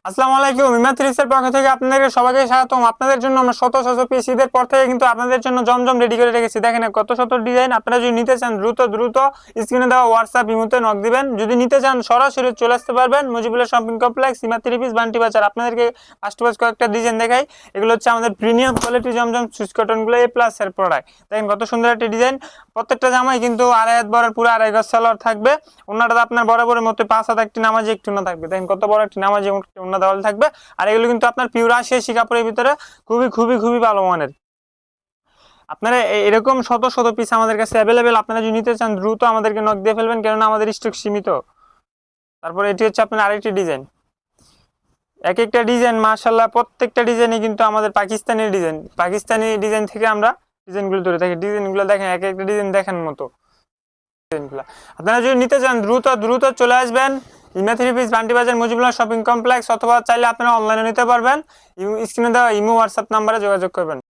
আসসালামু আলাইকুম। ইমাদ থ্রিসের পক্ষ থেকে আপনাদের সবাইকে স্বাগতম। আপনাদের জন্য আমরা শত শত পিস ঈদের পর থেকে কিন্তু আপনাদের জন্য জমজম রেডি করে রেখেছি। দেখেন কত শত ডিজাইন। আপনারা যদি নিতে চান দ্রুত স্ক্রিনে দেওয়া হোয়াটসঅ্যাপ ইমোতে নক দিবেন। যদি নিতে চান সরাসরি চলে আসতে পারবেন Mujibullah shopping complex, Imad three piece, Banti Bazar. আপনাদেরকে ফার্স্ট কয়েকটা ডিজাইন দেখাই। এগুলো হচ্ছে আমাদের প্রিমিয়াম কোয়ালিটি জমজম সুইচ কটনগুলো A+ এর প্রোডাক্ট। দেখেন কত সুন্দর একটা ডিজাইন। প্রত্যেকটা জামাই কিন্তু আড়াই হাত বড়, পুরো আড়াই গজ সালোয়ার থাকবে। ওনাটা আপনার বরাবরের মতো 5 হাত একটি নামাজি একটু না থাকবে। দেখেন কত বড় একটি নামাজি ওনা দেওয়াল থাকবে। আর এগুলো কিন্তু আপনার পিওর আশি কাপড়ের ভিতরে খুবই খুবই খুবই ভালো মানের। আপনারা এরকম শত শত পিস আমাদের কাছে অ্যাভেলেবেল। আপনারা যদি নিতে চান দ্রুত আমাদেরকে নক দিয়ে ফেলবেন, কেননা আমাদের স্টক সীমিত। তারপরে এটি হচ্ছে আপনার আরেকটি ডিজাইন। এক একটা ডিজাইন মাশাআল্লাহ, প্রত্যেকটা ডিজাইনই কিন্তু আমাদের পাকিস্তানি ডিজাইন থেকে আমরা ডিজাইনগুলো ধরে থাকি। ডিজাইনগুলো দেখেন, এক একটা ডিজাইন দেখার মতো ডিজাইনগুলো। আপনারা যদি নিতে চান দ্রুত চলে আসবেন ইমাদ থ্রি পিস, বান্টি বাজার, মুজিবুল্লাহ শপিং কমপ্লেক্স, অথবা চাইলে আপনারা অনলাইনে নিতে পারবেন। স্ক্রিনে দেওয়া ইমো হোয়াটসঅ্যাপ নাম্বারে যোগাযোগ করবেন।